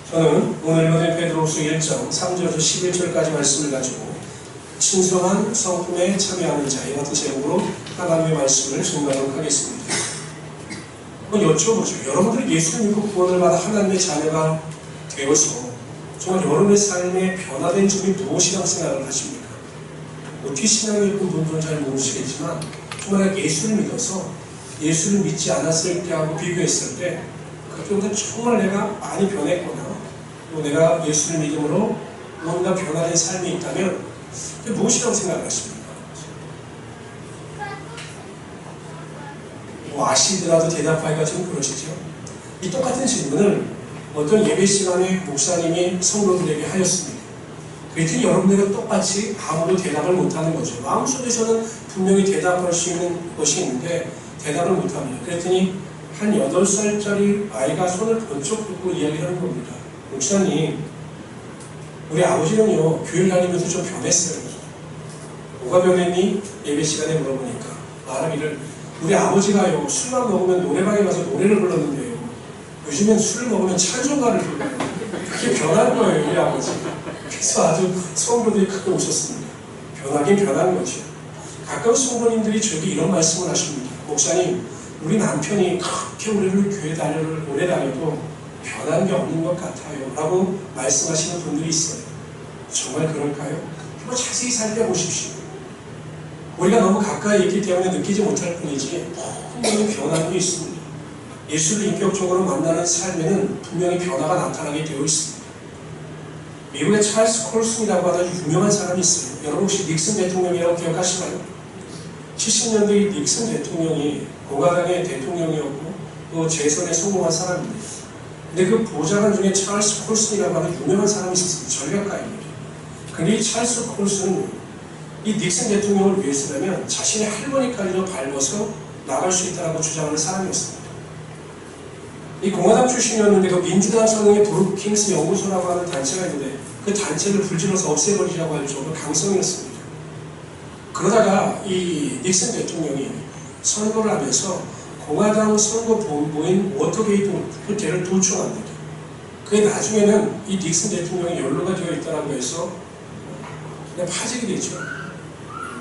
저는 오늘 읽은 베드로후서 1장 3절에서 11절까지 말씀을 가지고 신성한 성품에 참여하는 자, 이 같은 제목으로 하나님의 말씀을 증거하도록 하겠습니다. 한번 여쭤보죠. 여러분들이 예수를 믿고 구원을 받아 하나님의 자녀가 되어서 정말 여러분의 삶에 변화된 점이 무엇이라고 생각을 하십니까? 어떻게 신앙이 있는 분들은 잘 모르시겠지만 정말 예수를 믿어서 예수를 믿지 않았을 때하고 비교했을 때 그때보다 정말 내가 많이 변했거나 또 내가 예수를 믿음으로 뭔가 변화된 삶이 있다면 그게 무엇이라고 생각하십니까? 아시더라도 대답하기가 좀 그러시죠. 이 똑같은 질문을 어떤 예배 시간에 목사님이 성도들에게 하였습니다. 그랬더니 여러분들과 똑같이 아무도 대답을 못하는 거죠. 마음속에서는 분명히 대답할 수 있는 것이 있는데 대답을 못합니다. 그랬더니 한 8살짜리 아이가 손을 번쩍 들고 이야기를 하는 겁니다. 목사님, 우리 아버지는요 교회 다니면서 좀 변했어요. 뭐가 변했니? 예배 시간에 물어보니까 말하기를 우리 아버지가요 술만 먹으면 노래방에 가서 노래를 불렀는데요 요즘엔 술을 먹으면 찬송가를 불러요. 그게 변한 거예요 우리 아버지. 그래서 아주 성도들이 크게 웃었습니다. 변하긴 변한 거죠. 가끔 성도님들이 저에게 이런 말씀을 하십니다. 목사님, 우리 남편이 그렇게 우리를 교회 다녀를 오래 다녀도 변한 게 없는 것 같아요 라고 말씀하시는 분들이 있어요. 정말 그럴까요? 한번 자세히 살펴보십시오. 우리가 너무 가까이 있기 때문에 느끼지 못할 뿐이지 분명히 변한 게 있습니다. 예수를 인격적으로 만나는 삶에는 분명히 변화가 나타나게 되어 있습니다. 미국의 찰스 콜슨이라고 하는 아주 유명한 사람이 있어요. 여러분 혹시 닉슨 대통령이라고 기억하시나요? 70년대 닉슨 대통령이 공화당의 대통령이었고 또 재선에 성공한 사람입니다. 근데 그 보좌관 중에 찰스 콜슨이라고 하는 유명한 사람이 있었습니다. 전략가입니다. 근데 이 찰스 콜슨은 이 닉슨 대통령을 위해서라면 자신의 할머니까지도 밟아서 나갈 수 있다고 주장하는 사람이었습니다. 이 공화당 출신이었는데 그 민주당 성향의 브루킹스 연구소라고 하는 단체가 있는데 그 단체를 불질러서 없애버리라고 할 정도로 강성이었습니다. 그러다가 이 닉슨 대통령이 선거를 하면서 공화당 선거 본부인 워터게이트 호텔을 도청합니다. 그게 나중에는 이 닉슨 대통령이 연루가 되어 있다고 해서 그냥 파직이 되죠.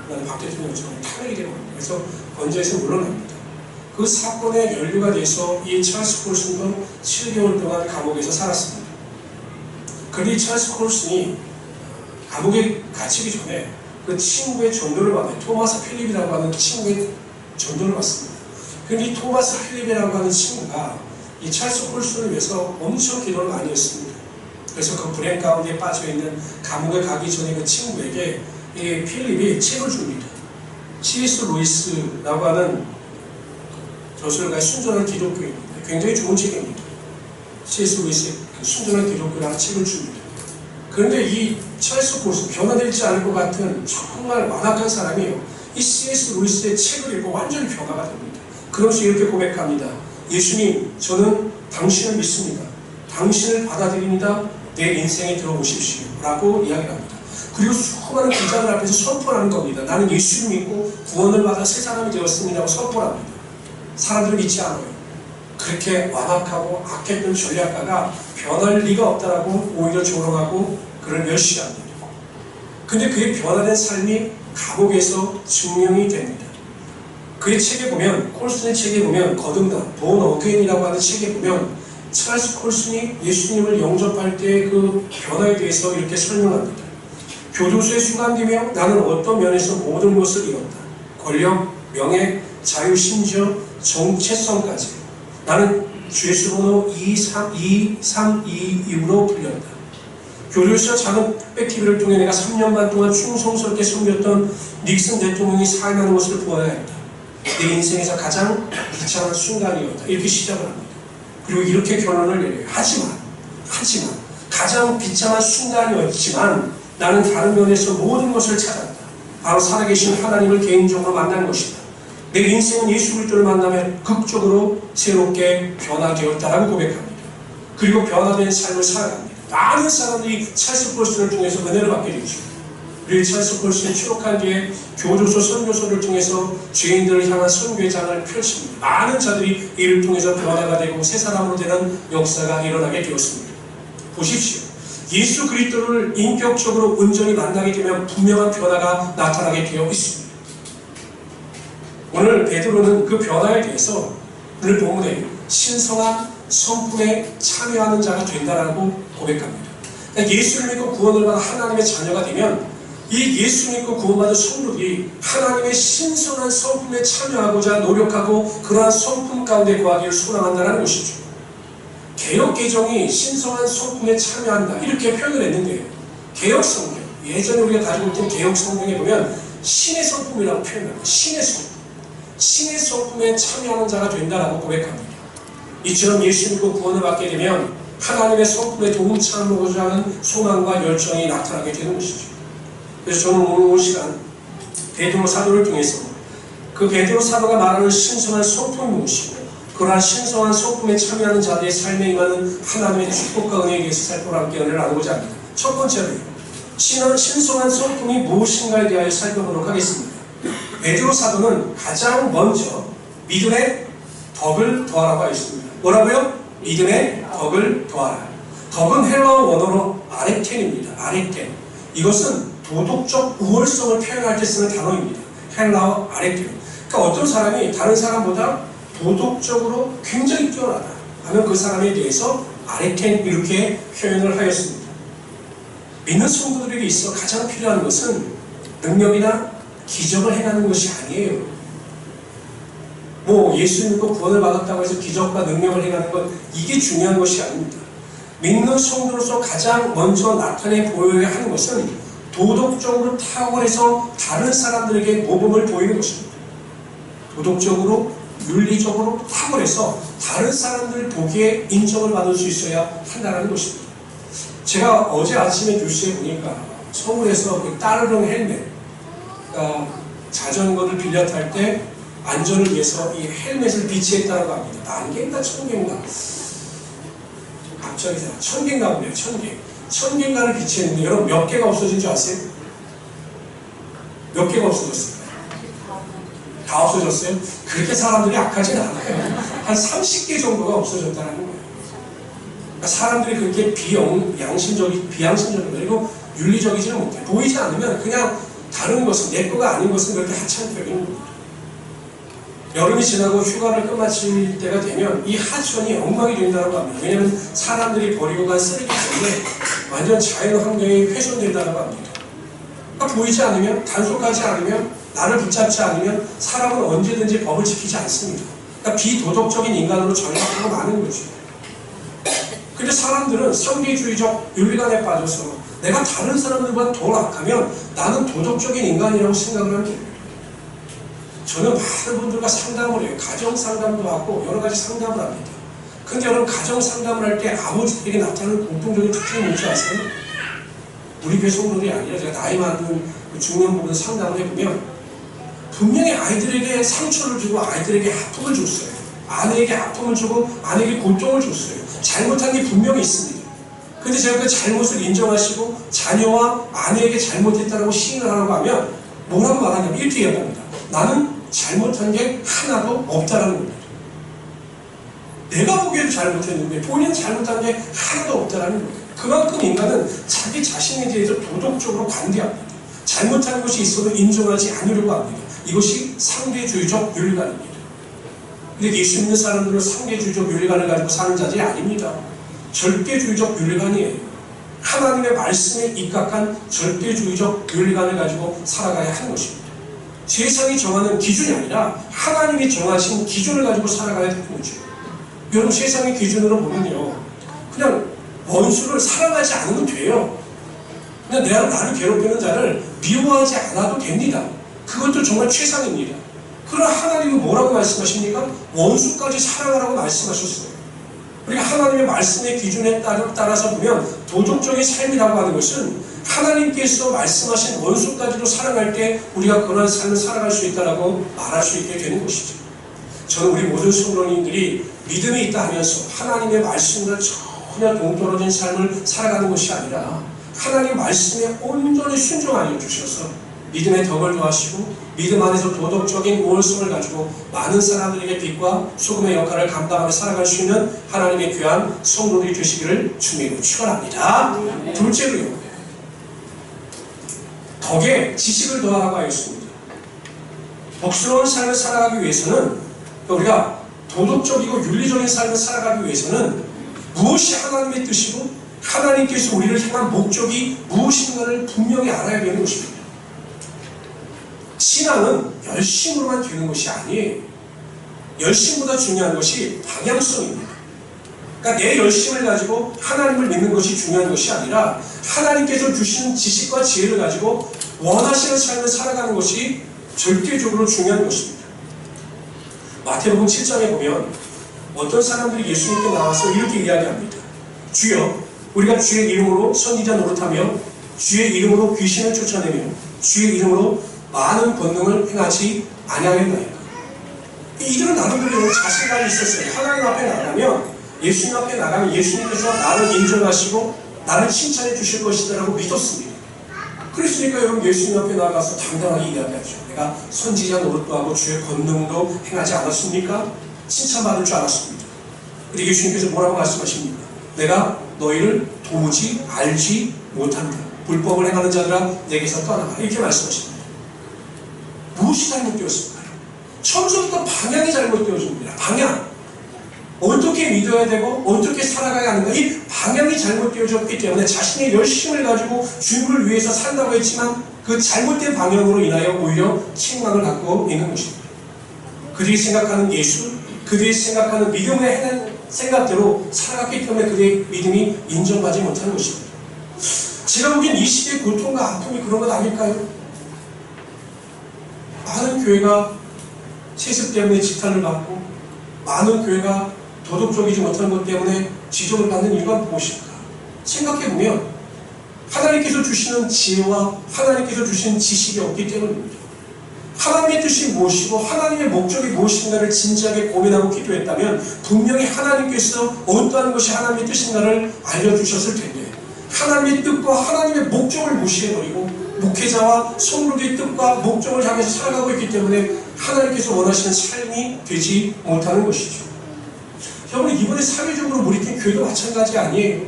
나는 박 대통령처럼 탄핵이 되는 겁니다. 그래서 건재에서 물러납니다. 그 사건에 연루가 돼서 이 찰스 콜슨도 7개월 동안 감옥에서 살았습니다. 그런데 이 찰스 콜슨이 감옥에 갇히기 전에 그 친구의 전도를 받아요. 토마스 필립이라고 하는 친구의 전도를 받습니다. 그런데 이 토마스 필립이라고 하는 친구가 이 찰스 콜슨을 위해서 엄청 기도를 많이 했습니다. 그래서 그 불행 가운데 빠져있는 감옥에 가기 전에 그 친구에게 이 필립이 책을 줍니다. C.S. 루이스라고 하는 저술가의 순전한 기독교입니다. 굉장히 좋은 책입니다. C.S. 루이스의 순전한 기독교라는 책을 줍니다. 그런데 이 찰스 콜슨, 변화되지 않을 것 같은 정말 완악한 사람이에요. 이 C.S. 루이스의 책을 읽고 완전히 변화가 됩니다. 그러면서 이렇게 고백합니다. 예수님, 저는 당신을 믿습니다. 당신을 받아들입니다. 내 인생에 들어오십시오 라고 이야기를 합니다. 그리고 수많은 기자들 앞에서 선포하는 겁니다. 나는 예수를 믿고 구원을 받아 새 사람이 되었습니다 하고 선포를 합니다. 사람들은 믿지 않아요. 그렇게 완악하고 악했던 전략가가 변할 리가 없다라고 오히려 조롱하고 그를 멸시합니다. 근데 그의 변화된 삶이 감옥에서 증명이 됩니다. 그의 책에 보면, 콜슨의 책에 보면 거듭남, 본 어게인이라고 하는 책에 보면 찰스 콜슨이 예수님을 영접할 때 그 변화에 대해서 이렇게 설명합니다. 교도소에 수감되며 나는 어떤 면에서 모든 것을 잃었다. 권력, 명예, 자유, 심지어 정체성까지. 나는 죄수 번호 2322로 불렸다. 교도소 작은 백TV를 통해 내가 3년반 동안 충성스럽게 섬겼던 닉슨 대통령이 사임하는 것을 보아야 했다. 내 인생에서 가장 비참한 순간이었다. 이렇게 시작을 합니다. 그리고 이렇게 결론을 내려요. 하지만 가장 비참한 순간이었지만 나는 다른 면에서 모든 것을 찾았다. 바로 살아계신 하나님을 개인적으로 만난 것이다. 내 인생은 예수 그리스도를 만나며 극적으로 새롭게 변화되었다라고 고백합니다. 그리고 변화된 삶을 살아갑니다. 많은 사람들이 찰스 콜슨을 통해서 은혜를 받게 되죠. 그리고 찰스 콜슨이 추록한 뒤에 교도소 선교소를 통해서 죄인들을 향한 선교장을 펼칩니다. 많은 자들이 이를 통해서 변화가 되고 새 사람으로 되는 역사가 일어나게 되었습니다. 보십시오. 예수 그리스도를 인격적으로 온전히 만나게 되면 분명한 변화가 나타나게 되어 있습니다. 오늘 베드로는 그 변화에 대해서 오늘 본문에 신성한 성품에 참여하는 자가 된다라고 고백합니다. 그러니까 예수를 믿고 구원을 받아 하나님의 자녀가 되면 이 예수 믿고 구원받은 성도들이 하나님의 신성한 성품에 참여하고자 노력하고 그러한 성품 가운데 거하기를 소망한다는 것이죠. 개역개정이 신성한 성품에 참여한다 이렇게 표현을 했는데요. 개역성경, 예전에 우리가 가지고 있던 개역성경에 보면 신의 성품이라고 표현합니다. 신의 성품. 신의 성품에 참여하는 자가 된다라고 고백합니다. 이처럼 예수 믿고 구원을 받게 되면 하나님의 성품에 동참하고자 하는 소망과 열정이 나타나게 되는 것이죠. 그래서 저는 오늘 시간 베드로 사도를 통해서 그 베드로 사도가 말하는 신성한 성품이 무엇이고 그러한 신성한 성품에 참여하는 자들의 삶에 임하는 하나님의 축복과 은혜에 대해서 살펴보라 함께 은혜를 나누고자 합니다. 첫 번째로요. 신성한 성품이 무엇인가에 대하여 살펴보도록 하겠습니다. 베드로 사도는 가장 먼저 믿음의 덕을 더하라고 하였습니다. 뭐라고요? 믿음의 덕을 더하라. 덕은 헬라어 원어로 아레텐입니다. 아레텐. 이것은 도덕적 우월성을 표현할 때 쓰는 단어입니다. 헬라어 아레텐. 그러니까 어떤 사람이 다른 사람보다 도덕적으로 굉장히 뛰어나다 하면 그 사람에 대해서 아레텐 이렇게 표현을 하였습니다. 믿는 성도들에게 있어 가장 필요한 것은 능력이나 기적을 행하는 것이 아니에요. 뭐 예수 믿고 구원을 받았다고 해서 기적과 능력을 행하는 것 이게 중요한 것이 아닙니다. 믿는 성도로서 가장 먼저 나타내 보여야 하는 것은 도덕적으로 탁월해서 다른 사람들에게 모범을 보이는 것입니다. 도덕적으로 윤리적으로 탁월해서 다른 사람들 보기에 인정을 받을 수 있어야 한다는 것입니다. 제가 어제 아침에 뉴스에 보니까 서울에서 그 따르릉 헬멧 자전거를 빌려 탈 때 안전을 위해서 이 헬멧을 비치했다고 합니다. 1000개인가 1000개인가 갑자기 1000개인가 보네요. 1000개인가를 비치했는데 여러분 몇 개가 없어진 줄 아세요? 몇 개가 없어졌어요? 다 없어졌어요? 그렇게 사람들이 악하진 않아요. 한 30개 정도가 없어졌다는 거예요. 그러니까 사람들이 그렇게 비양심적이고 그리고 윤리적이지는 못해요. 보이지 않으면 그냥 다른 것은 내 거가 아닌 것은 그렇게 하찮게 여기는 겁니다. 여름이 지나고 휴가를 끝마칠 때가 되면 이 하천이 엉망이 된다고 합니다. 왜냐하면 사람들이 버리고 간 쓰레기 때문에 완전 자연 환경이 훼손된다고 합니다. 그러니까 보이지 않으면 단속하지 않으면 나를 붙잡지 않으면 사람은 언제든지 법을 지키지 않습니다. 그러니까 비도덕적인 인간으로 전락하고 마는 거죠. 근데 사람들은 상대주의적 윤리관에 빠져서 내가 다른 사람들보다 더 악하면 나는 도덕적인 인간이라고 생각을 합니다. 저는 많은 분들과 상담을 해요. 가정 상담도 하고 여러 가지 상담을 합니다. 근데 여러분 가정 상담을 할 때 아버지에게 나타나는 공통적인 특징이 뭔지 아세요? 우리 교회 성도들이 아니라 제가 나이 많은 중년 부분 상담을 해보면 분명히 아이들에게 상처를 주고 아이들에게 아픔을 줬어요. 아내에게 아픔을 주고 아내에게 고통을 줬어요. 잘못한 게 분명히 있습니다. 근데 제가 그 잘못을 인정하시고 자녀와 아내에게 잘못했다고 시인을 하라고 하면 뭐라고 말하냐면 이렇게 이야기합니다. 나는 잘못한 게 하나도 없다라는 겁니다. 내가 보기에도 잘못했는데 본인은 잘못한 게 하나도 없다라는 거예요. 그만큼 인간은 자기 자신에 대해서 도덕적으로 관대합니다. 잘못한 것이 있어도 인정하지 않으려고 합니다. 이것이 상대주의적 윤리관입니다. 근데 예수 믿는 사람들은 상대주의적 윤리관을 가지고 사는 자들이 아닙니다. 절대주의적 윤리관이에요. 하나님의 말씀에 입각한 절대주의적 윤리관을 가지고 살아가야 하는 것입니다. 세상이 정하는 기준이 아니라 하나님이 정하신 기준을 가지고 살아가야 되는 거죠. 여러분 세상의 기준으로 보면요. 그냥 원수를 사랑하지 않으면 돼요. 그냥 나를 괴롭히는 자를 미워하지 않아도 됩니다. 그것도 정말 최상입니다. 그러나 하나님은 뭐라고 말씀하십니까? 원수까지 사랑하라고 말씀하셨어요. 우리가 하나님의 말씀의 기준에 따라서 보면 도덕적인 삶이라고 하는 것은 하나님께서 말씀하신 원수까지도 사랑할 때 우리가 그런 삶을 살아갈 수 있다고 말할 수 있게 되는 것이죠. 저는 우리 모든 성도님들이 믿음이 있다 하면서 하나님의 말씀과 전혀 동떨어진 삶을 살아가는 것이 아니라 하나님 말씀에 온전히 순종하여 주셔서 믿음의 덕을 더하시고 믿음 안에서 도덕적인 우월성을 가지고 많은 사람들에게 빛과 소금의 역할을 감당하며 살아갈 수 있는 하나님의 귀한 성도들이 되시기를 주님으로 축원합니다. 둘째로요, 덕에 지식을 더하라고 하였습니다. 복스러운 삶을 살아가기 위해서는, 우리가 도덕적이고 윤리적인 삶을 살아가기 위해서는 무엇이 하나님의 뜻이고 하나님께서 우리를 향한 목적이 무엇인가를 분명히 알아야 되는 것입니다. 신앙은 열심으로만 되는 것이 아니에요. 열심보다 중요한 것이 방향성입니다. 그러니까 내 열심을 가지고 하나님을 믿는 것이 중요한 것이 아니라 하나님께서 주신 지식과 지혜를 가지고 원하시는 삶을 살아가는 것이 절대적으로 중요한 것입니다. 마태복음 7장에 보면 어떤 사람들이 예수님께 나와서 이렇게 이야기합니다. 주여, 우리가 주의 이름으로 선지자 노릇하며 주의 이름으로 귀신을 쫓아내며 주의 이름으로 많은 권능을 행하지 아니하였나이까. 이들은 나름대로 자신감이 있었어요. 하나님 앞에 나가면, 예수님 앞에 나가면 예수님께서 나를 인정하시고 나를 칭찬해 주실 것이다라고 믿었습니다. 그랬으니까 여러분 예수님 앞에 나가서 당당하게 이야기하죠. 내가 선지자 노릇도 하고 주의 권능도 행하지 않았습니까? 칭찬받을 줄 알았습니다. 그리고 예수님께서 뭐라고 말씀하십니까? 내가 너희를 도무지 알지 못한다. 불법을 행하는 자들아 내게서 떠나가라. 이렇게 말씀하십니다. 무엇이 잘못되었을까요? 처음부터 방향이 잘못되어집니다. 방향. 어떻게 믿어야 되고 어떻게 살아가야 하는가, 이 방향이 잘못되어졌기 때문에 자신의 열심을 가지고 주님을 위해서 산다고 했지만 그 잘못된 방향으로 인하여 오히려 책망을 갖고 있는 것입니다. 그들이 생각하는 예수, 그들이 생각하는 믿음의 생각대로 살아갔기 때문에 그들의 믿음이 인정받지 못하는 것입니다. 제가 보기엔 이 시대의 고통과 아픔이 그런 것 아닐까요? 많은 교회가 세습 때문에 지탄을 받고 많은 교회가 도덕적이지 못한 것 때문에 지적을 받는 이유가 무엇일까? 생각해보면 하나님께서 주시는 지혜와 하나님께서 주신 지식이 없기 때문입니다. 하나님의 뜻이 무엇이고 하나님의 목적이 무엇인가를 진지하게 고민하고 기도했다면 분명히 하나님께서 어떠한 것이 하나님의 뜻인가를 알려주셨을 텐데, 하나님의 뜻과 하나님의 목적을 무시해버리고 목회자와 성도들의 뜻과 목적을 향해서 살아가고 있기 때문에 하나님께서 원하시는 삶이 되지 못하는 것이죠. 여러분, 이번에 사회적으로 몰입된 교회도 마찬가지 아니에요.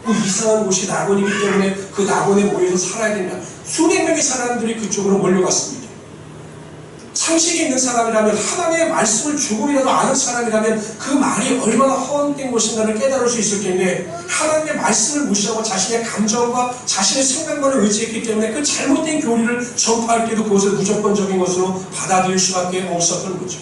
뭐 이상한 곳이 낙원이기 때문에 그 낙원에 모여서 살아야 된다. 수백 명의 사람들이 그쪽으로 몰려갔습니다. 상식이 있는 사람이라면, 하나님의 말씀을 조금이라도 아는 사람이라면 그 말이 얼마나 허황된 것인가를 깨달을 수 있을 텐데, 하나님의 말씀을 무시하고 자신의 감정과 자신의 생각만을 의지했기 때문에 그 잘못된 교리를 전파할 때도 그것을 무조건적인 것으로 받아들일 수밖에 없었던 거죠.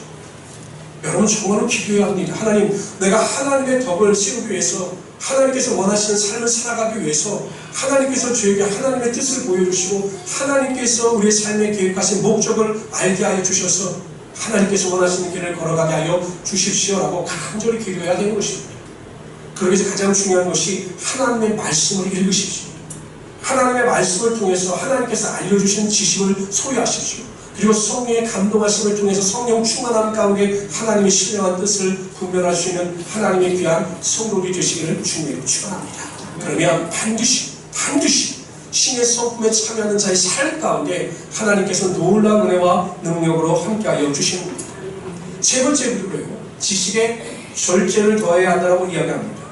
여러분, 정말로 기도해야 합니다. 하나님, 내가 하나님의 덕을 세우기 위해서, 하나님께서 원하시는 삶을 살아가기 위해서 하나님께서 저에게 하나님의 뜻을 보여주시고 하나님께서 우리의 삶에 계획하신 목적을 알게 하여 주셔서 하나님께서 원하시는 길을 걸어가게 하여 주십시오라고 간절히 기도해야 되는 것입니다. 그러기 위해서 가장 중요한 것이 하나님의 말씀을 읽으십시오. 하나님의 말씀을 통해서 하나님께서 알려주신 지식을 소유하십시오. 그리고 성령의 감동하심을 통해서 성령 충만함 가운데 하나님의 신령한 뜻을 분별할 수 있는 하나님의 귀한 성도들이 되시기를 주님으로 축원합니다. 그러면 반드시 신의 성품에 참여하는 자의 삶 가운데 하나님께서 놀라운 은혜와 능력으로 함께하여 주시는 겁니다. 세 번째로요, 지식에 절제를 더해야 한다고 이야기합니다.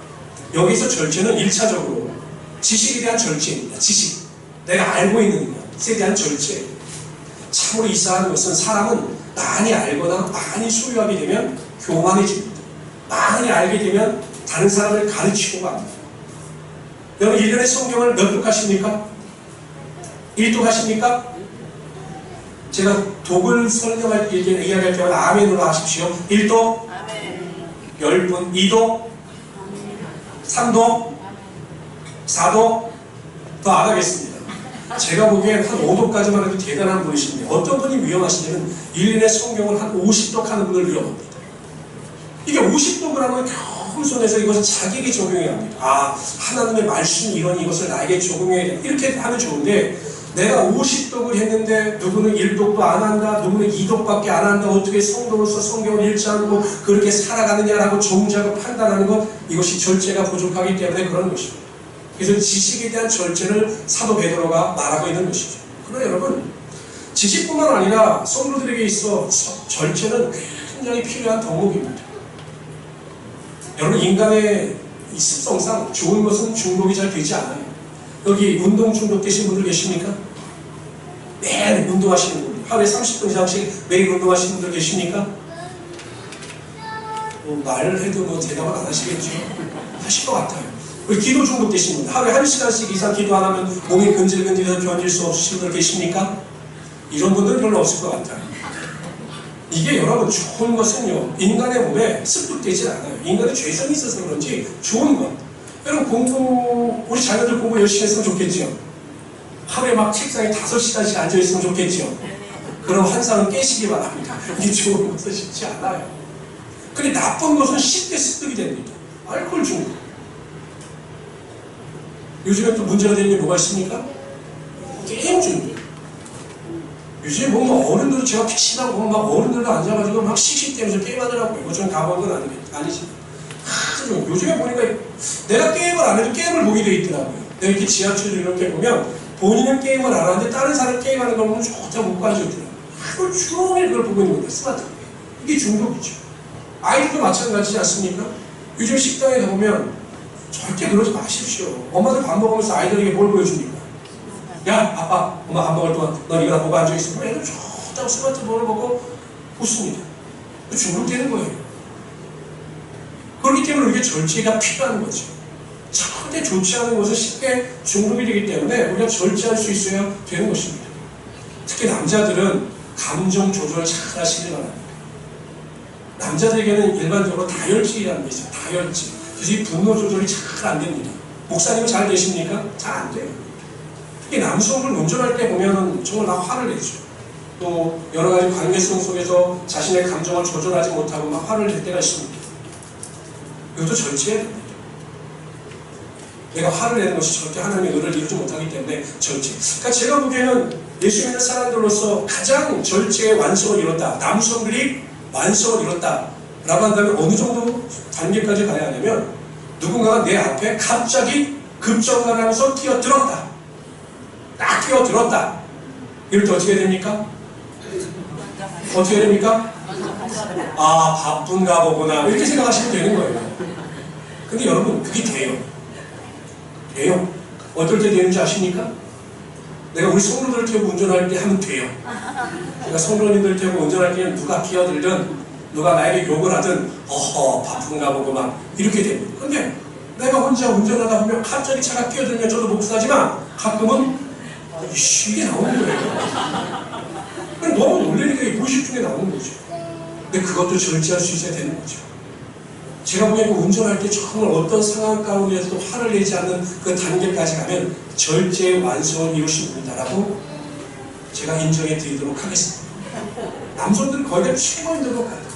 여기서 절제는 1차적으로 지식에 대한 절제입니다. 지식, 내가 알고 있는 것에 대한 절제. 참으로 이상한 것은 사람은 많이 알거나 많이 소유하게 되면 교만해집니다. 많이 알게 되면 다른 사람을 가르치고 합니다. 여러분, 1년에 성경을 몇 독 하십니까? 1독 하십니까? 제가 독을 설명할 때 이야기할 때마다 아멘으로 하십시오. 1독, 10분, 2독, 3독, 4독, 더 안 하겠습니다. 제가 보기엔 한 5독까지만 해도 대단한 분이신데, 어떤 분이 위험하시냐면 1년에 성경을 한 50독 하는 분을 위험합니다. 이게 50독을 하면 겨우 손에서 이것을 자기에게 적용해야 합니다. 아, 하나님의 말씀이 이런 이것을 나에게 적용해야 돼. 이렇게 하면 좋은데, 내가 50독을 했는데 누구는 1독도 안 한다, 누구는 2독밖에 안 한다, 어떻게 성도로서 성경을 읽지 않고 그렇게 살아가느냐라고 정죄하고 판단하는 것, 이것이 절제가 부족하기 때문에 그런 것입니다. 그래서 지식에 대한 절제를 사도 베드로가 말하고 있는 것이죠. 그러나 여러분, 지식뿐만 아니라 성도들에게 있어 절제는 굉장히 필요한 덕목입니다. 여러분, 인간의 이 습성상 좋은 것은 중독이 잘 되지 않아요. 여기 운동 중독되신 분들 계십니까? 매일 운동하시는 분들, 하루에 30분 이상씩 매일 운동하시는 분들 계십니까? 말을 해도 대답을 안 하시겠죠? 하실 것 같아요. 우리 기도 중독되신 분들, 하루에 1시간씩 이상 기도 안 하면 몸이 근질근질해서 견딜 수 없으신 분들 계십니까? 이런 분들은 별로 없을 것 같아요. 이게 여러분, 좋은 것은요, 인간의 몸에 습득되지 않아요. 인간의 죄성이 있어서 그런지 좋은 것. 여러분, 우리 자녀들 공부 열심히 했으면 좋겠지요. 하루에 막 책상에 5시간씩 앉아있으면 좋겠지요. 그럼 환상은 깨시기 바랍니다. 이게 좋은 것은 쉽지 않아요. 근데 나쁜 것은 쉽게 습득이 됩니다. 알코올 중독. 요즘에 또 문제가 되는 게 뭐가 있습니까? 게임 중독. 요즘에 뭔가 어른들, 제가 PC라고 보면 막 어른들도 앉아가지고 막 시시때면서 게임하더라고요. 요즘 가본 건 아니지만. 요즘에 보니까 내가 게임을 안 해도 게임을 보게 돼 있더라고요. 내가 이렇게 지하철을 이렇게 보면 본인은 게임을 안 하는데 다른 사람 게임하는 거 보면 좋다 못 가져오더라고요. 하루 종일 그걸 보고 있는 거예요. 스마트폰. 이게 중독이죠. 아이들도 마찬가지지 않습니까? 요즘 식당에 가보면 절대 그러지 마십시오. 엄마들 밥 먹으면서 아이들에게 뭘 보여줍니까? 야, 아빠, 엄마 밥 먹을 동안 넌 이거 다 보고 앉아있어. 애들 좋다고 스마트폰을 보고 웃습니다. 중독되는 거예요. 그렇기 때문에 우리에게 절제가 필요한 거죠. 절대 좋지 않은 것은 쉽게 중독이 되기 때문에 우리가 절제할 수 있어야 되는 것입니다. 특히 남자들은 감정 조절을 잘 하시길 바랍니다. 남자들에게는 일반적으로 다혈질이라는 게 있어요. 다혈질. 그래서 이 분노 조절이 잘 안 됩니다. 목사님은 잘 되십니까? 잘 안 돼요. 특히 남성들 운전할 때 보면 정말 막 화를 내죠. 또 여러 가지 관계성 속에서 자신의 감정을 조절하지 못하고 막 화를 낼 때가 있습니다. 이것도 절제해야 됩니다. 내가 화를 내는 것이 절대 하나님의 의를 이루지 못하기 때문에 절제. 그러니까 제가 보기에는 예수 믿는 사람들로서 가장 절제의 완성을 이뤘다. 남성들이 완성을 이뤘다. 라고 한다면 어느 정도 단계까지 가야 하냐면 누군가가 내 앞에 갑자기 급정거를 하면서 뛰어들었다. 딱 뛰어들었다. 이럴 때 어떻게 됩니까? 어떻게 됩니까? 아, 바쁜가 보구나. 이렇게 생각하시면 되는 거예요. 근데 여러분, 그게 돼요. 돼요. 어떨 때 되는지 아십니까? 내가 우리 성도들을 태우고 운전할 때 하면 돼요. 그러니까 성도님들 태우고 운전할 때는 누가 끼어들든 누가 나에게 욕을 하든 어허 바쁜가 보고 막 이렇게 됩니다. 근데 내가 혼자 운전하다 보면 갑자기 차가 끼어들면 저도 목사지만 가끔은 이게 나오는 거예요. 너무 놀라니까 무의식 중에 나오는 거죠. 근데 그것도 절제할 수 있어야 되는 거죠. 제가 보기엔 운전할 때 정말 어떤 상황 가운데서도 화를 내지 않는 그 단계까지 가면 절제의 완성을 이루신 분이다라고 제가 인정해 드리도록 하겠습니다. 남성들은 거의 다 최고인 것 같아요.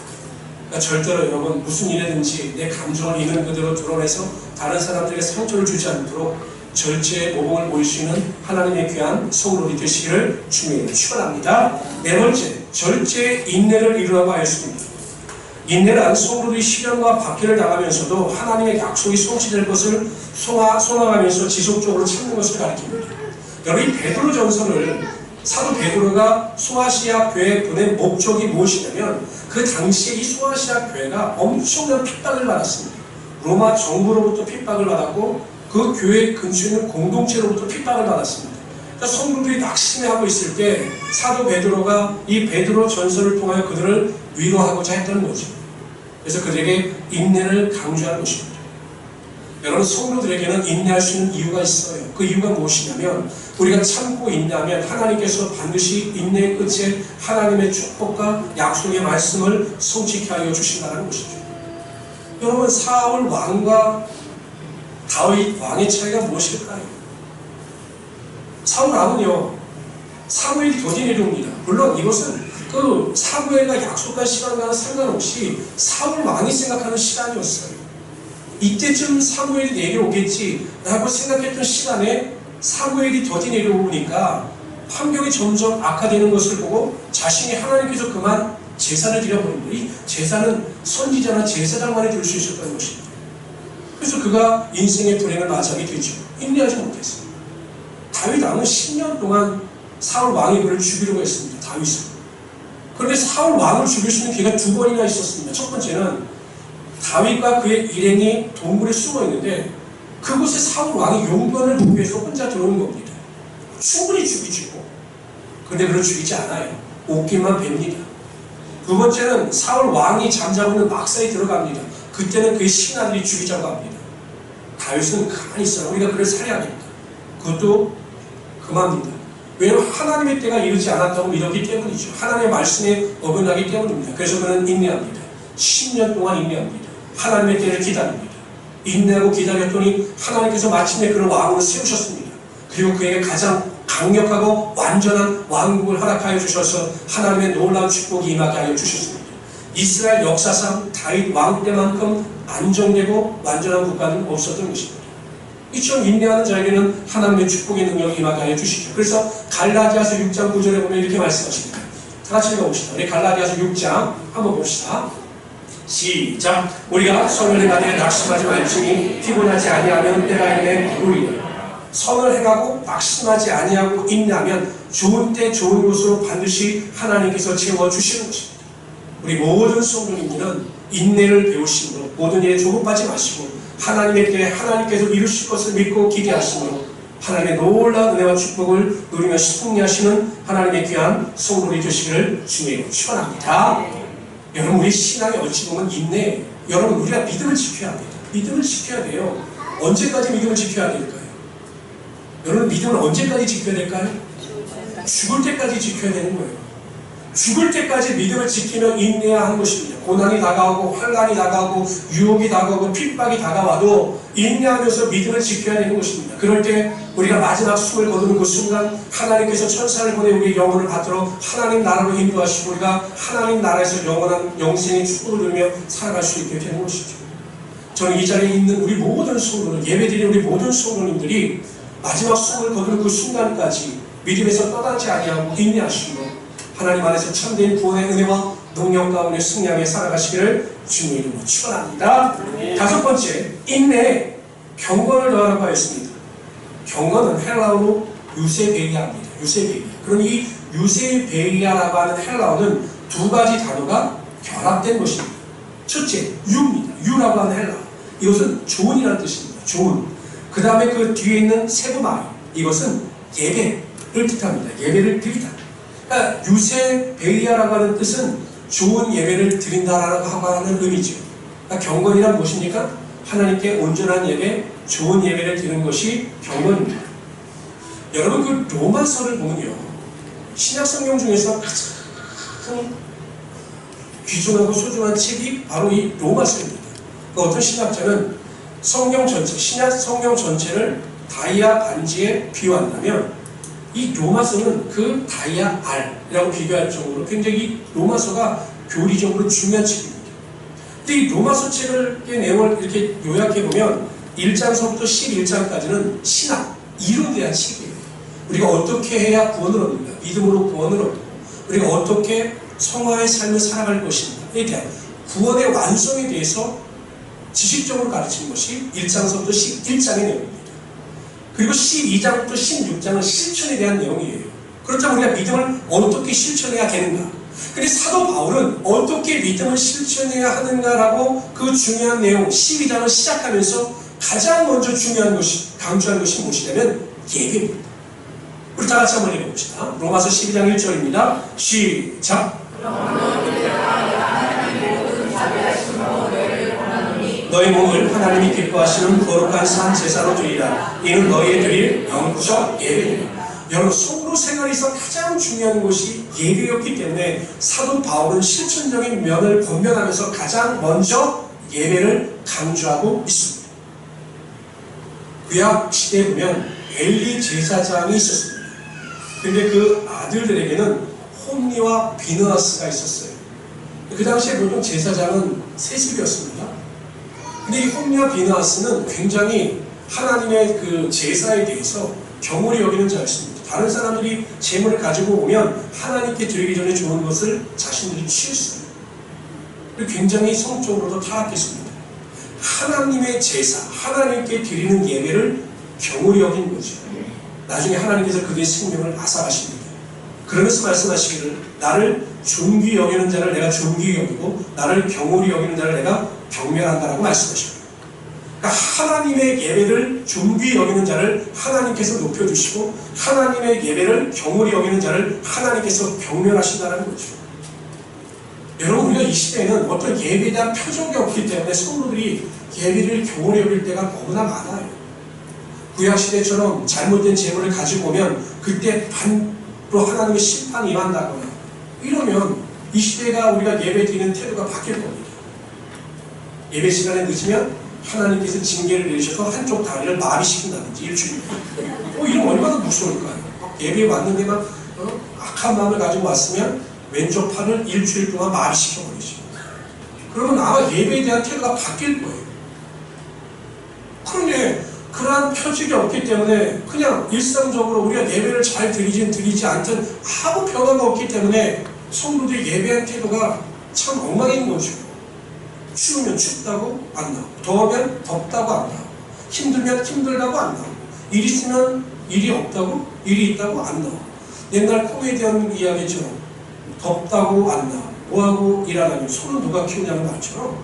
그러니까 절대로 여러분 무슨 일이든지 내 감정을 있는 그대로 드러내서 다른 사람들에게 상처를 주지 않도록 절제의 모범을 보일 수 있는 하나님의 귀한 성도들이 되시기를 주님으로 축원합니다. 네 번째, 절제의 인내를 이루라고 하였습니다. 인내란 성도들이 시련과 박해를 당하면서도 하나님의 약속이 성취될 것을 소망하면서 지속적으로 참는 것을 가리킵니다. 여러분, 이 베드로 전서를 사도 베드로가 소아시아 교회에 보낸 목적이 무엇이냐면 그 당시에 이 소아시아 교회가 엄청난 핍박을 받았습니다. 로마 정부로부터 핍박을 받았고 그 교회 근처에 있는 공동체로부터 핍박을 받았습니다. 그러니까 성도들이 낙심해하고 있을 때 사도 베드로가 이 베드로 전서를 통하여 그들을 위로하고자 했던 거죠. 그래서 그들에게 인내를 강조하는 것입니다. 여러분, 성도들에게는 인내할 수 있는 이유가 있어요. 그 이유가 무엇이냐면 우리가 참고 인내하면 하나님께서 반드시 인내의 끝에 하나님의 축복과 약속의 말씀을 성취케 하여 주신다는 것이죠. 여러분, 사울 왕과 다윗 왕의 차이가 무엇일까요? 사울 왕은요, 사무엘이 더디 내려옵니다. 물론 이것은 그 사무엘과 약속한 시간과는 상관없이 사울 왕이 생각하는 시간이었어요. 이때쯤 사무엘이 내려오겠지라고 생각했던 시간에 사무엘이 더디 내려오니까 환경이 점점 악화되는 것을 보고 자신이 하나님께서 그만 제사를 드려버립니다. 이 제사는 선지자나 제사장만이 들 수 있었던 것입니다. 그래서 그가 인생의 불행을 맞이하게 되죠. 인내하지 못했어요. 다윗 왕은 10년 동안 사울 왕이 그를 죽이려고 했습니다. 다윗을. 그런데 사울 왕을 죽일 수 있는 기회가 두 번이나 있었습니다. 첫 번째는 다윗과 그의 일행이 동굴에 숨어 있는데 그곳에 사울 왕이 용변을 보기 위해서 혼자 들어오는 겁니다. 충분히 죽이죠. 그런데 그를 죽이지 않아요. 옷깃만 뺍니다. 두 번째는 사울 왕이 잠자고 있는 막사에 들어갑니다. 그때는 그의 신하들이 죽이자고 합니다. 다윗은 가만히 있어요. 우리가 그를 살해하겠다. 그것도 그만입니다. 왜냐하면 하나님의 때가 이르지 않았다고 믿었기 때문이죠. 하나님의 말씀에 어긋나기 때문입니다. 그래서 그는 인내합니다. 10년 동안 인내합니다. 하나님의 때를 기다립니다. 인내하고 기다렸더니 하나님께서 마침내 그를 왕으로 세우셨습니다. 그리고 그에게 가장 강력하고 완전한 왕국을 허락하여 주셔서 하나님의 놀라운 축복이 임하게 하여 주셨습니다. 이스라엘 역사상 다윗 왕 때만큼 안정되고 완전한 국가는 없었던 것입니다. 이처럼 인내하는 자에게는 하나님의 축복의 능력이 임하게 하여 주시죠. 그래서 갈라디아서 6장 9절에 보면 이렇게 말씀하십니다. 다 같이 읽어봅시다. 우리 갈라디아서 6장 한번 봅시다. 시작. 우리가 선을 행하되 낙심하지 말지니 피곤하지 아니하면 때가 이르매 이루리라. 선을 행하고 낙심하지 아니하고 인내하면 좋은 때 좋은 곳으로 반드시 하나님께서 채워주시는 것입니다. 우리 모든 성도님들은 인내를 배우심으로 모든 일에 조급하지 마시고 하나님의 때에 하나님께서 이루실 것을 믿고 기대하심으로 하나님의 놀라운 은혜와 축복을 누리며 승리하시는 하나님의 귀한 성도들이 되시기를 주님으로 축원합니다. 여러분, 우리 신앙이 어찌 보면 인내예요. 여러분, 우리가 믿음을 지켜야 합니다. 믿음을 지켜야 돼요. 언제까지 믿음을 지켜야 될까요? 여러분, 믿음을 언제까지 지켜야 될까요? 죽을 때까지 지켜야 되는 거예요. 죽을 때까지 믿음을 지키며 인내해야 하는 것입니다. 고난이 다가오고 환난이 다가오고 유혹이 다가오고 핍박이 다가와도 인내하면서 믿음을 지켜야 되는 것입니다. 그럴 때 우리가 마지막 숨을 거두는 그 순간 하나님께서 천사를 보내 우리의 영혼을 받들어 하나님 나라로 인도하시고 우리가 하나님 나라에서 영원한 영생의 축복을 누리며 살아갈 수 있게 되는 것이죠. 저는 이 자리에 있는 우리 모든 성도들, 예배드리는 우리 모든 성도님들이 마지막 숨을 거두는 그 순간까지 믿음에서 떠나지 아니하고 인내하시고 하나님 안에서 참된 구원의 은혜와 능력 가운데 승리하며 살아가시기를 주님의 이름으로 축원합니다. 다섯 번째, 인내에 경건을 더하라고 하였습니다. 경건은 헬라어로 유세베이아입니다. 유세베이아. 그럼 이 유세베이아라고 하는 헬라어는 두 가지 단어가 결합된 것입니다. 첫째, 유입니다. 유라고 하는 헬라어. 이것은 좋은이라는 뜻입니다. 좋은. 그 다음에 그 뒤에 있는 세부말. 이것은 예배를 뜻합니다. 예배를 드리다. 그러니까 유세베이아라고 하는 뜻은 좋은 예배를 드린다라고 하는 의미죠. 그러니까 경건이란 무엇입니까? 하나님께 온전한 예배, 좋은 예배를 드리는 것이 경건입니다. 여러분, 그 로마서를 보면요, 신약성경 중에서 가장 귀중하고 소중한 책이 바로 이 로마서입니다. 그러니까 어떤 신학자는 성경 전체, 신약 성경 전체를 다이아 반지에 비유한다면 이 로마서는 그 다이아 알이라고 비교할 정도로 굉장히 로마서가 교리적으로 중요한 책입니다. 근데 이 로마서 책의 내용을 이렇게 요약해보면 1장서부터 11장까지는 신학, 이론에 대한 책이에요. 우리가 어떻게 해야 구원을 얻는가, 믿음으로 구원을 얻고 우리가 어떻게 성화의 삶을 살아갈 것인가에 대한 구원의 완성에 대해서 지식적으로 가르치는 것이 1장서부터 11장의 내용입니다. 그리고 12장부터 16장은 실천에 대한 내용이에요. 그렇다면 우리가 믿음을 어떻게 실천해야 되는가? 근데 사도 바울은 어떻게 믿음을 실천해야 하는가라고 그 중요한 내용 12장을 시작하면서 가장 먼저 중요한 것이, 강조한 것이 무엇이냐면 예배입니다. 우리 다 같이 한번 읽어봅시다. 로마서 12장 1절입니다. 시작! 너희 몸을 하나님이 기뻐하시는 거룩한 산 제사로 드리라. 이는 너희의 드릴 영구적 예배니라. 여러분, 성도 생활에서 가장 중요한 것이 예배였기 때문에 사도 바울은 실천적인 면을 권면하면서 가장 먼저 예배를 강조하고 있습니다. 구약 시대에 보면 엘리 제사장이 있었습니다. 그런데 그 아들들에게는 홈리와 비느하스가 있었어요. 그 당시에 보통 제사장은 세습이었습니다. 근데 이 홈리와 비느하스는 굉장히 하나님의 그 제사에 대해서 경홀히 여기는 자였습니다. 다른 사람들이 재물을 가지고 오면 하나님께 드리기 전에 좋은 것을 자신들이 취했어요. 그리고 굉장히 성적으로도 타락했습니다. 하나님의 제사, 하나님께 드리는 예배를 경홀히 여긴 거죠. 나중에 하나님께서 그의 생명을 앗아가십니다. 그러면서 말씀하시기를 나를 존귀 여기는 자를 내가 존귀 여기고 나를 경홀히 여기는 자를 내가 경멸한다라고 말씀하십니다. 그러니까 하나님의 예배를 존귀 여기는 자를 하나님께서 높여주시고 하나님의 예배를 경홀히 여기는 자를 하나님께서 경멸하신다는 거죠. 여러분, 우리가 이 시대에는 어떤 예배에 대한 표적이 없기 때문에 성도들이 예배를 경홀히 여길 때가 너무나 많아요. 구약시대처럼 잘못된 재물을 가지고 오면 그때 반으로 하나님의 심판이 임한다거나 이러면 이 시대가 우리가 예배 드리는 태도가 바뀔 겁니다. 예배 시간에 늦으면 하나님께서 징계를 내리셔서 한쪽 다리를 마비시킨다든지 일주일. 이러면 얼마나 무서울까요? 예배에 왔는데 막 악한 마음을 가지고 왔으면 왼쪽 팔을 일주일 동안 마비시켜버리죠. 그러면 아마 예배에 대한 태도가 바뀔 거예요. 그런데 그러한 표적이 없기 때문에 그냥 일상적으로 우리가 예배를 잘 드리진 드리지 않든 아무 변화가 없기 때문에 성도들이 예배한 태도가 참 엉망인 거죠. 추우면 춥다고 안 나오고, 더우면 덥다고 안 나오고, 힘들면 힘들다고 안 나오고, 일 있으면 일이 없다고, 일이 있다고 안 나오고. 옛날 코미디언 이야기처럼 덥다고 안 나오고, 뭐하고 일 안 하면 손은 누가 키우냐는 말처럼,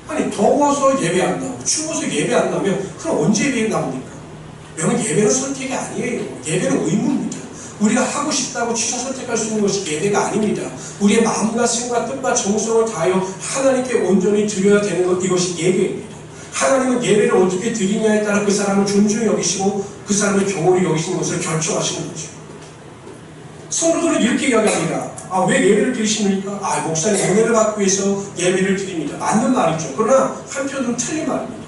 아니 더워서 예배 안 나오고 추워서 예배 안 나오면 그럼 언제 예배 나옵니까? 여러분, 예배는 선택이 아니에요. 예배는 의무입니다. 우리가 하고 싶다고 취사 선택할 수 있는 것이 예배가 아닙니다. 우리의 마음과 생각, 뜻과 정성을 다하여 하나님께 온전히 드려야 되는 것, 이것이 예배입니다. 하나님은 예배를 어떻게 드리냐에 따라 그 사람을 존중히 여기시고 그 사람을 경홀히 여기시는 것을 결정하시는 거죠. 성도들은 이렇게 이야기합니다. 왜 예배를 드리십니까? 목사님 은혜를 받기 위해서 예배를 드립니다. 맞는 말이죠. 그러나 한편으로는 틀린 말입니다.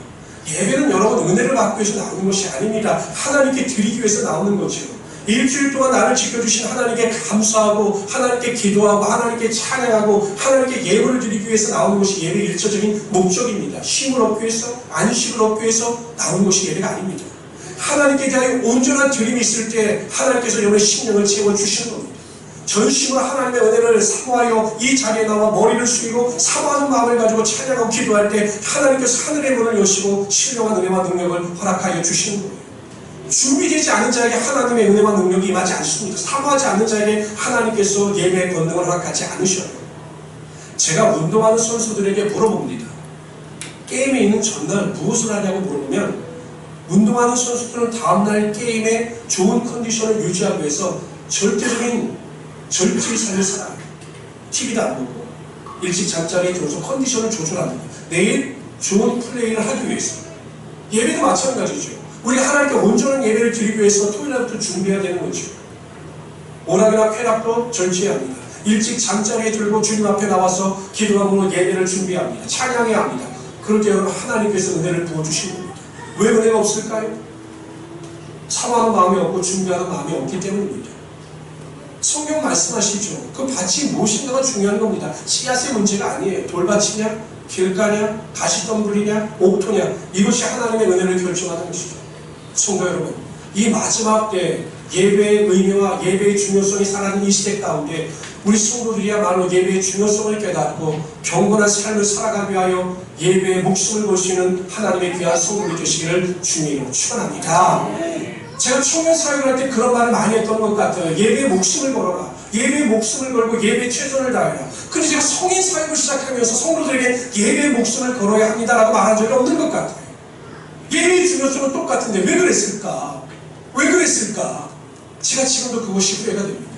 예배는 여러분 은혜를 받기 위해서 나오는 것이 아닙니다. 하나님께 드리기 위해서 나오는 거죠. 일주일 동안 나를 지켜주신 하나님께 감사하고 하나님께 기도하고 하나님께 찬양하고 하나님께 예배를 드리기 위해서 나오는 것이 예배의 일차적인 목적입니다. 쉼을 얻기 위해서, 안식을 얻기 위해서 나오는 것이 예배가 아닙니다. 하나님께 대하여 온전한 드림이 있을 때 하나님께서 여러분의 심령을 채워주시는 겁니다. 전심으로 하나님의 은혜를 사모하여 이 자리에 나와 머리를 숙이고 사모하는 마음을 가지고 찬양하고 기도할 때 하나님께서 하늘의 문을 여시고 신령한 은혜와 능력을 허락하여 주시는 거예요. 준비되지 않은 자에게 하나님의 은혜와 능력이 임하지 않습니다. 사모하지 않는 자에게 하나님께서 예배의 권능을 허락하지 않으셔요. 제가 운동하는 선수들에게 물어봅니다. 게임에 있는 전날 무엇을 하냐고 물어보면 운동하는 선수들은 다음날 게임에 좋은 컨디션을 유지하기 위해서 절대적인 절제의 삶을 살아요. TV도 안 보고 일찍 잠자리에 들어서 컨디션을 조절합니다. 내일 좋은 플레이를 하기 위해서. 예배도 마찬가지죠. 우리가 하나님께 온전한 예배를 드리기 위해서 토요일날부터 준비해야 되는 거죠. 오락이나 쾌락도 절제해야 합니다. 일찍 잠자리에 들고 주님 앞에 나와서 기도함으로 예배를 준비합니다. 찬양해야 합니다. 그럴 때 여러분 하나님께서 은혜를 부어주시는 겁니다. 왜 은혜가 없을까요? 사모하는 마음이 없고 준비하는 마음이 없기 때문입니다. 성경 말씀하시죠. 그 밭이 무엇인가가 중요한 겁니다. 씨앗의 문제가 아니에요. 돌밭이냐, 길가냐, 가시덤불이냐, 옥토냐, 이것이 하나님의 은혜를 결정하는 것이죠. 성도 여러분, 이 마지막 때 예배의 의미와 예배의 중요성이 사라진 이 시대 가운데 우리 성도들이야말로 예배의 중요성을 깨닫고 경건한 삶을 살아가기 위하여 예배의 목숨을 걸 수 있는 하나님의 귀한 성도들이 되시기를 주님으로 축원합니다. 제가 청년 사역을 할 때 그런 말을 많이 했던 것 같아요. 예배의 목숨을 걸어라. 예배의 목숨을 걸고 예배에 최선을 다해라. 근데 제가 성인 사역을 시작하면서 성도들에게 예배의 목숨을 걸어야 합니다라고 말한 적이 없는 것 같아요. 예배의 중요성은 똑같은데 왜 그랬을까? 왜 그랬을까? 제가 지금도 그것이 후회가 됩니다.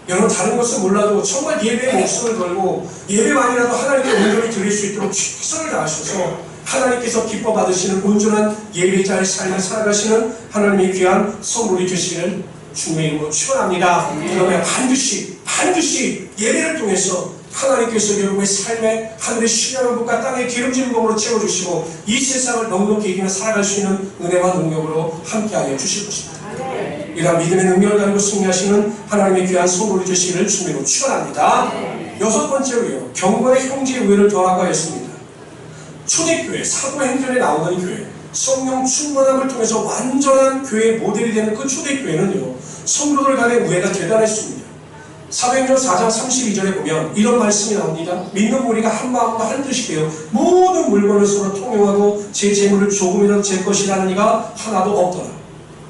여러분, 다른 것은 몰라도 정말 예배의 목숨을 걸고 예배만이라도 하나님께 온전히 드릴 수 있도록 최선을 다하셔서 하나님께서 기뻐 받으시는 온전한 예배자의 삶을 살아가시는 하나님의 귀한 성물이 되시기를 주님의 이름으로 축원합니다. 그러면 반드시 예배를 통해서 하나님께서 여러분의 삶에 하늘의 신령한 것과 땅의 기름진 몸으로 채워주시고 이 세상을 넉넉히 이기며 살아갈 수 있는 은혜와 능력으로 함께하여 주실 것입니다. 이러한 믿음의 능력을 가지고 승리하시는 하나님의 귀한 성도를 되시기를 주님으로 축원합니다. 여섯 번째로요, 경건의 형제의 우애를 더하고 하였습니다. 초대교회, 사도행전에 나오는 교회, 성령 충만함을 통해서 완전한 교회의 모델이 되는 그 초대교회는요, 성도들 간의 우애가 대단했습니다. 사도행전 4장 32절에 보면 이런 말씀이 나옵니다. 믿는 무리가 한 마음과 한 뜻이 되어 모든 물건을 서로 통용하고 제 재물을 조금이라도 제 것이라는 이가 하나도 없더라.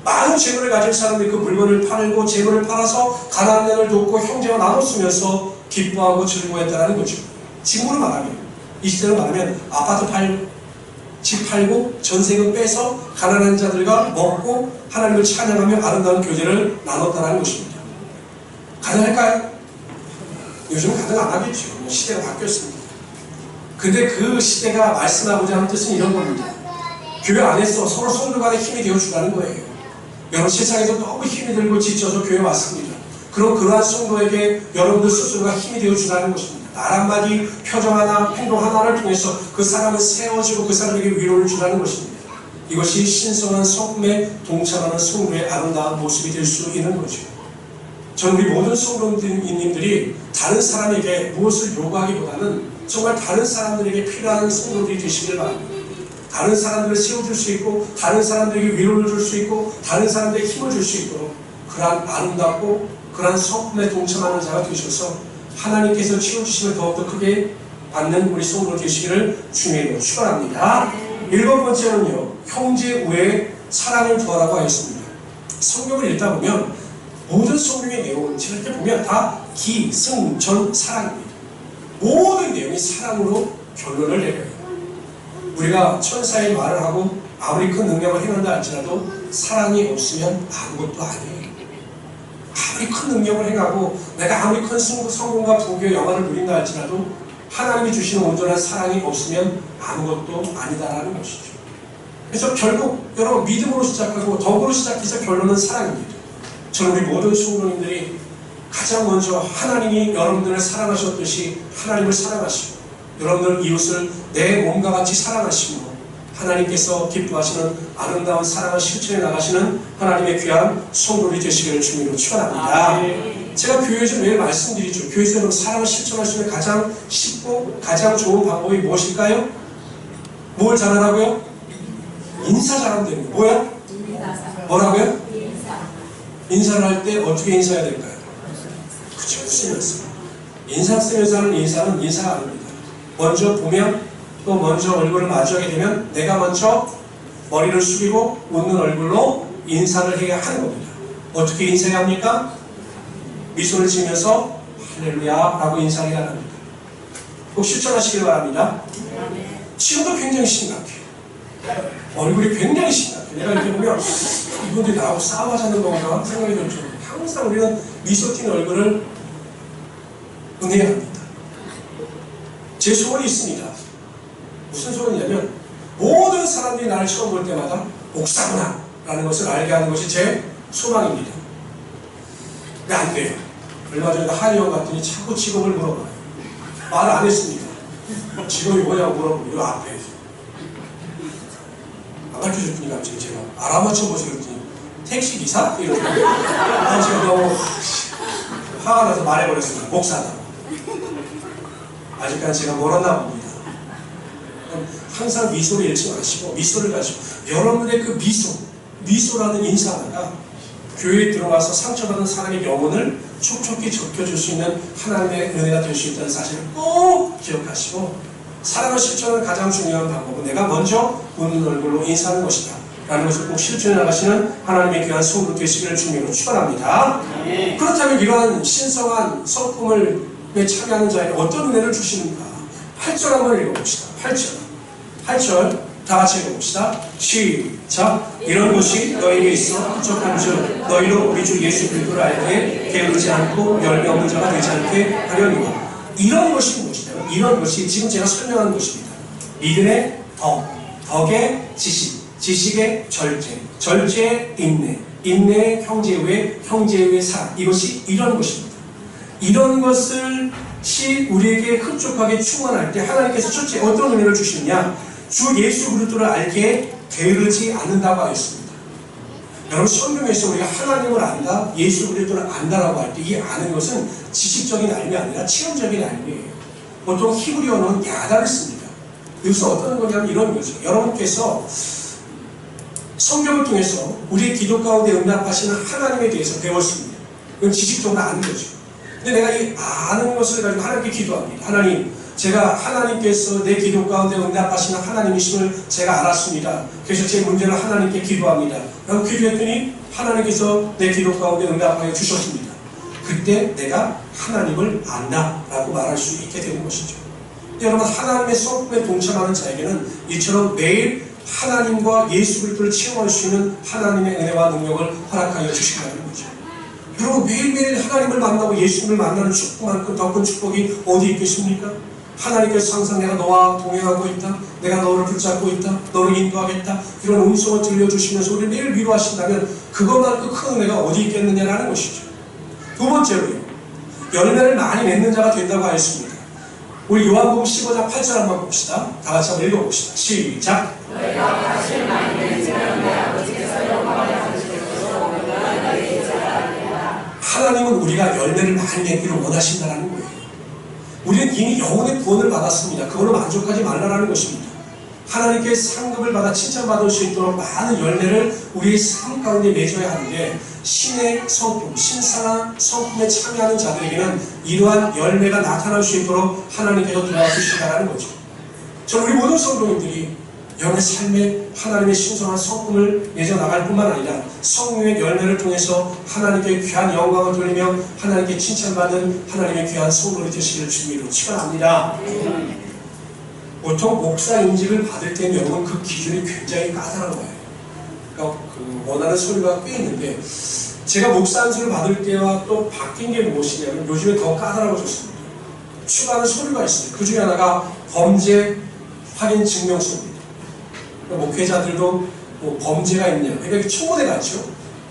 많은 재물을 가진 사람들이 그 물건을 팔고 재물을 팔아서 가난한 자를 돕고 형제와 나눠 쓰면서 기뻐하고 즐거워했다는 거죠. 지금으로 말하면, 이 시대로 말하면 아파트 집 팔고 전세금 빼서 가난한 자들과 먹고 하나님을 찬양하며 아름다운 교제를 나눴다는 것입니다. 가능할까요? 요즘은 가능 안 하겠죠. 시대가 바뀌었습니다. 근데 그 시대가 말씀하고자 하는 뜻은 이런 겁니다. 교회 안에서 서로 성도 간에 힘이 되어주라는 거예요. 여러분 세상에서 너무 힘이 들고 지쳐서 교회 왔습니다. 그럼 그러한 성도에게 여러분들 스스로가 힘이 되어주라는 것입니다. 말 한마디, 표정 하나, 행동 하나를 통해서 그 사람은 세워지고 그 사람에게 위로를 주라는 것입니다. 이것이 신성한 성품에 동참하는 성도의 아름다운 모습이 될 수 있는 거죠. 저는 우리 모든 성도님들이 다른 사람에게 무엇을 요구하기보다는 정말 다른 사람들에게 필요한 성도들이 되시길 바랍니다. 다른 사람들을 세워줄 수 있고 다른 사람들에게 위로를 줄 수 있고 다른 사람들에게 힘을 줄 수 있도록 그러한 아름답고 그러한 성품에 동참하는 자가 되셔서 하나님께서 채워주심을 더욱더 크게 받는 우리 성도 되시기를 주님으로 축원합니다. 7번째는요, 형제 우애에 사랑을 더하라고 하였습니다. 성경을 읽다 보면 모든 성경의 내용은 제가 이렇게 보면 다 기, 승, 전, 사랑입니다. 모든 내용이 사랑으로 결론을 내려요. 우리가 천사의 말을 하고 아무리 큰 능력을 행한다 할지라도 사랑이 없으면 아무것도 아니에요. 아무리 큰 능력을 행하고 내가 아무리 큰 성공과 부귀의 영화를 누린다 할지라도 하나님이 주시는 온전한 사랑이 없으면 아무것도 아니다라는 것이죠. 그래서 결국 여러분 믿음으로 시작하고 덕으로 시작해서 결론은 사랑입니다. 저는 우리 모든 성도님들이 가장 먼저 하나님이 여러분들을 사랑하셨듯이 하나님을 사랑하시고 여러분들 이웃을 내 몸과 같이 사랑하시고 하나님께서 기뻐하시는 아름다운 사랑을 실천해 나가시는 하나님의 귀한 성도들이 되시기를 주님으로 축원합니다. 제가 교회에서 매일 말씀드리죠. 교회에서 사랑을 실천할 수 있는 가장 쉽고 가장 좋은 방법이 무엇일까요? 뭘 잘하라고요? 인사 잘하면 되는 거예요. 뭐야? 뭐라고요? 인사를 할 때 어떻게 인사해야 될까요? 그쵸, 쓰면서. 인사 쓰면서 하는 인사는 인사가 아닙니다. 먼저 보면 또 먼저 얼굴을 마주하게 되면 내가 먼저 머리를 숙이고 웃는 얼굴로 인사를 해야 하는 겁니다. 어떻게 인사해야 합니까? 미소를 지으면서 할렐루야 라고 인사해야 합니다. 꼭 실천하시길 바랍니다. 지금도 굉장히 심각해요. 얼굴이 굉장히 심각해요. 내가 이렇게 보면 이분들이 나하고 싸워하자는 건가 생각이 들 정도로 항상 우리는 미소 띈 얼굴을 은혜해야 합니다. 제 소원이 있습니다. 무슨 소원이냐면 모든 사람들이 나를 처음 볼 때마다 목사구나 라는 것을 알게 하는 것이 제 소망입니다. 근데 안 돼요. 얼마 전에 한의원 갔더니 자꾸 직업을 물어봐요. 말을 안 했습니다. 직업이 뭐냐고 물어보고 이 앞에 안 가르쳐줬더니 갑자기 제가 알아맞혀 보세요 그랬더니 택시기사? 이러고 제가 너무 화가 나서 말해버렸습니다. 목사다. 아직까지 제가 멀었나 봅니다. 항상 미소를 잃지 마시고 미소를 가지고 여러분의 그 미소라는 인사 하나가 교회에 들어가서 상처받은 사람의 영혼을 촉촉히 적혀줄 수 있는 하나님의 은혜가 될 수 있다는 사실을 꼭 기억하시고 사랑을 실천하는 가장 중요한 방법은 내가 먼저 웃는 얼굴로 인사하는 것이다 라는 것을 꼭 실천해 나가시는 하나님의 귀한 성도 되시기를 주님으로 축원합니다. 그렇다면 이러한 신성한 성품을 참여하는 자에게 어떤 은혜를 주시는가? 8절 한번 읽어봅시다. 8절 다 같이 읽어봅시다. 시작. 이런 것이 너에게 있어 흡족한즉 너희로 우리 주 예수 그리스도를 알게 게으르지 않고 열매 없는 자가 되지 않게 하려니와. 이런 것이 무엇이냐? 이런 것이 지금 제가 설명한 것입니다. 믿음의 덕의 지식, 지식의 절제, 절제의 인내, 인내의 형제의 형제의 사랑. 이것이 이런 것입니다. 이런 것을 우리에게 흡족하게 충만할 때 하나님께서 첫째 어떤 은혜를 주시느냐? 주 예수 그리스도를 알게 게으르지 않는다고 하였습니다. 여러분 성경에서 우리가 하나님을 안다, 예수 그리스도를 안다라고 할 때 이 아는 것은 지식적인 알미 아니라 체험적인 알미예요. 보통 히브리어는 야다를 씁니다. 여기서 어떤 거냐면 이런 거죠. 여러분께서 성경을 통해서 우리의 기도 가운데 응답하시는 하나님에 대해서 배웠습니다. 그건 지식적으로 아는 거죠. 근데 내가 이 아는 것을 가지고 하나님께 기도합니다. 하나님, 제가 하나님께서 내 기도 가운데 응답하시는 하나님이심을 제가 알았습니다. 그래서 제 문제를 하나님께 기도합니다. 라고 기도했더니 하나님께서 내 기도 가운데 응답하여 주셨습니다. 그때 내가 하나님을 안다 라고 말할 수 있게 되는 것이죠. 여러분, 하나님의 성품에 동참하는 자에게는 이처럼 매일 하나님과 예수 그리스도를 체험할 수 있는 하나님의 은혜와 능력을 허락하여 주신다는 거죠. 여러분, 매일매일 하나님을 만나고 예수님을 만나는 축복만큼 더 큰 축복이 어디 있겠습니까? 하나님께서 항상 내가 너와 동행하고 있다, 내가 너를 붙잡고 있다, 너를 인도하겠다, 이런 음성을 들려주시면서 우리를 매일 위로하신다면 그것만큼 큰 은혜가 어디 있겠느냐라는 것이죠. 두 번째로요, 열매를 많이 맺는 자가 된다고 하였습니다. 우리 요한복음 15장 8절 한번 봅시다. 다 같이 한번 읽어봅시다. 시작. 너희가 가시를 많이 맺으면 내 아버지께서 영광을 받으시겠고 너희가 너희의 제자가 되리라. 하나님은 우리가 열매를 많이 맺기를 원하신다는 거예요. 우리는 이미 영혼의 구원을 받았습니다. 그걸로 만족하지 말라는 것입니다. 하나님께 상급을 받아 칭찬받을 수 있도록 많은 열매를 우리의 삶 가운데 맺어야 하는데, 신의 성품, 신성한 성품에 참여하는 자들에게는 이러한 열매가 나타날 수 있도록 하나님께서 도와주신다는 거죠. 저는 우리 모든 성도님들이 여러분의 삶에 하나님의 신성한 성품을 맺어나갈 뿐만 아니라 성령의 열매를 통해서 하나님께 귀한 영광을 돌리며 하나님께 칭찬받는 하나님의 귀한 성도들이 되시기를 주님으로 축원합니다. 보통 목사 인직을 받을 때는 여러분 그 기준이 굉장히 까다로워요. 그러니까 원하는 소리가 꽤 있는데, 제가 목사 안수를 받을 때와 또 바뀐 게 무엇이냐면 요즘에 더 까다로워졌습니다. 추가하는 서류가 있어요. 그 중에 하나가 범죄 확인 증명서입니다. 그러니까 목회자들도 뭐 범죄가 있냐, 그러니까 청와대 같죠.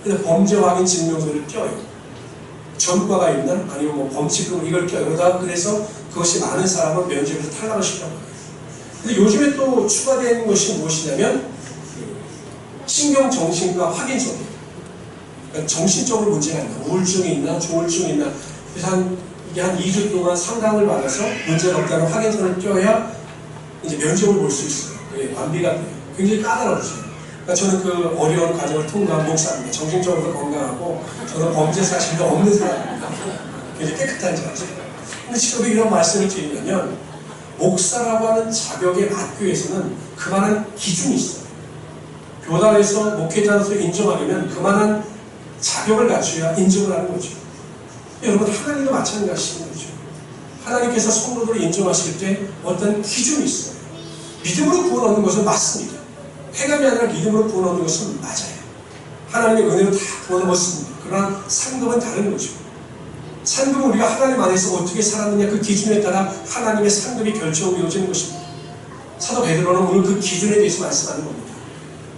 근데 범죄 확인 증명서를 껴요. 전과가 있나, 아니면 뭐 범칙금 이걸 껴요. 그래서 그것이 많은 사람은 면접에서 탈락을 시켜요. 근데 요즘에 또 추가된 것이 무엇이냐면 신경정신과 확인서입니다. 그러니까 정신적으로 문제가 있나, 우울증이 있나, 조울증이 있나, 그래서 이게 한 2주 동안 상담을 받아서 문제가 없다는 확인서를 껴야 이제 면접을 볼 수 있어요. 완비가 돼요. 굉장히 까다롭죠. 그러니까 저는 그 어려운 과정을 통과한 목사입니다. 정신적으로 건강하고 저는 범죄 사실도 없는 사람입니다. 굉장히 깨끗한 자죠. 근데 지금 이런 말씀을 드리려면 목사라고 하는 자격에 맞기 위해서는 그만한 기준이 있어요. 교단에서 목회자로서 인정하려면 그만한 자격을 갖춰야 인정을 하는 거죠. 여러분, 하나님도 마찬가지인 거죠. 하나님께서 성도들을 인정하실 때 어떤 기준이 있어요. 믿음으로 구원 얻는 것은 맞습니다. 행함이 아니라 믿음으로 구원 얻는 것은 맞아요. 하나님의 은혜로 다 구원 얻습니다. 그러나 상급은 다른 거죠. 상급은 우리가 하나님 안에서 어떻게 살았느냐, 그 기준에 따라 하나님의 상급이 결정되어지는 것입니다. 사도 베드로는 오늘 그 기준에 대해서 말씀하는 겁니다.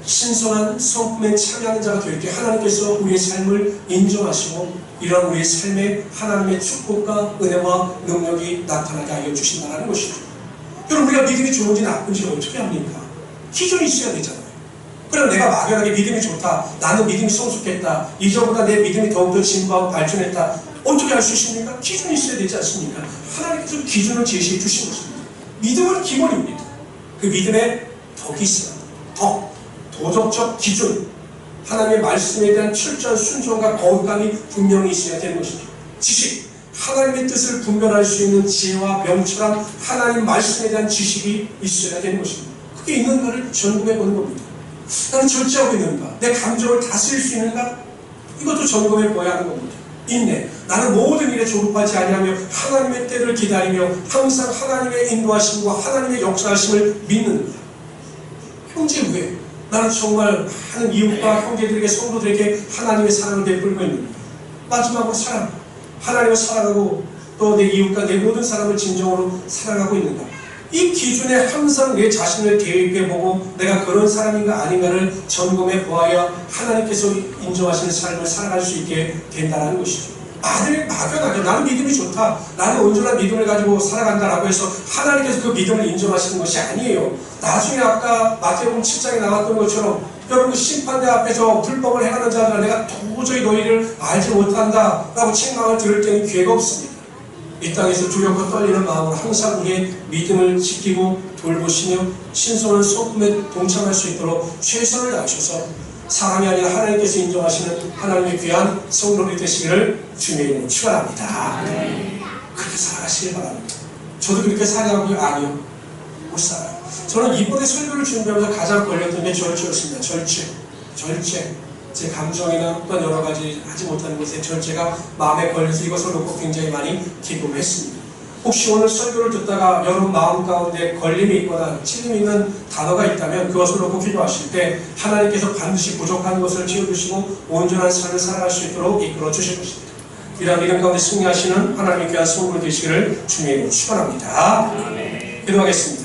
신선한 성품에 참여하는 자가 될 때 하나님께서 우리의 삶을 인정하시고 이런 우리의 삶에 하나님의 축복과 은혜와 능력이 나타나게 하여 주신다는 것이죠. 여러분, 우리가 믿음이 좋은지 나쁜지 어떻게 합니까? 기준이 있어야 되잖아요. 그럼 내가 막연하게 믿음이 좋다, 나는 믿음이 성숙했다, 이전보다 내 믿음이 더욱더 진보하고 발전했다, 어떻게 할 수 있습니까? 기준이 있어야 되지 않습니까? 하나님께서 기준을 제시해 주신 것입니다. 믿음은 기본입니다. 그 믿음에 덕이 있어요. 덕, 도덕적 기준, 하나님의 말씀에 대한 철저한 순종과 거룩함이 분명히 있어야 되는 것이죠. 지식, 하나님의 뜻을 분별할 수 있는 지혜와 명철한 하나님 말씀에 대한 지식이 있어야 되는 것입니다. 그게 있는가를 점검해 보는 겁니다. 나는 절제하고 있는가? 내 감정을 다스릴 수 있는가? 이것도 점검해 보아야 하는 겁니다. 인내, 나는 모든 일에 조급하지 아니하며 하나님의 때를 기다리며 항상 하나님의 인도하심과 하나님의 역사하심을 믿는다. 형제 왜? 나는 정말 많은 이웃과 형제들에게, 성도들에게 하나님의 사랑을 베풀고 있는다. 마지막으로 사랑, 하나님을 사랑하고 또 내 이웃과 내 모든 사람을 진정으로 사랑하고 있는가. 이 기준에 항상 내 자신을 대입해보고 내가 그런 사람인가 아닌가를 점검해 보아야 하나님께서 인정하시는 삶을 살아갈 수 있게 된다는 것이죠. 막연하게 나는 믿음이 좋다, 나는 온전한 믿음을 가지고 살아간다라고 해서 하나님께서 그 믿음을 인정하시는 것이 아니에요. 나중에 아까 마태복음 7장에 나왔던 것처럼 여러분, 심판대 앞에서 불법을 행하는 자들아 내가 도저히 너희를 알지 못한다 라고 책망을 들을 때는 기회가 없습니다. 이 땅에서 두렵고 떨리는 마음으로 항상 우리의 믿음을 지키고 돌보시며 신선한 성품에 동참할 수 있도록 최선을 다하셔서 사람이 아니라 하나님께서 인정하시는 하나님의 귀한 성도들이 되시기를 주님의 이름으로 축원합니다. 그렇게 살아가시길 바랍니다. 저도 그렇게 살아가고요? 아니요, 못 살아요. 저는 이번에 설교를 준비하면서 가장 걸렸던 게 절제였습니다. 절제. 제 감정이나 어떤 여러 가지 하지 못하는 것에 제가 마음에 걸려서 이것을 놓고 굉장히 많이 기도를 했습니다. 혹시 오늘 설교를 듣다가 여러분 마음 가운데 걸림이 있거나 찔림이 있는 단어가 있다면 그것을 놓고 기도하실 때 하나님께서 반드시 부족한 것을 채워주시고 온전한 삶을 살아갈 수 있도록 이끌어 주실 것입니다. 이러한 믿음 가운데 승리하시는 하나님의 귀한 성도들 되시기를 주님으로 축원합니다. 기도하겠습니다.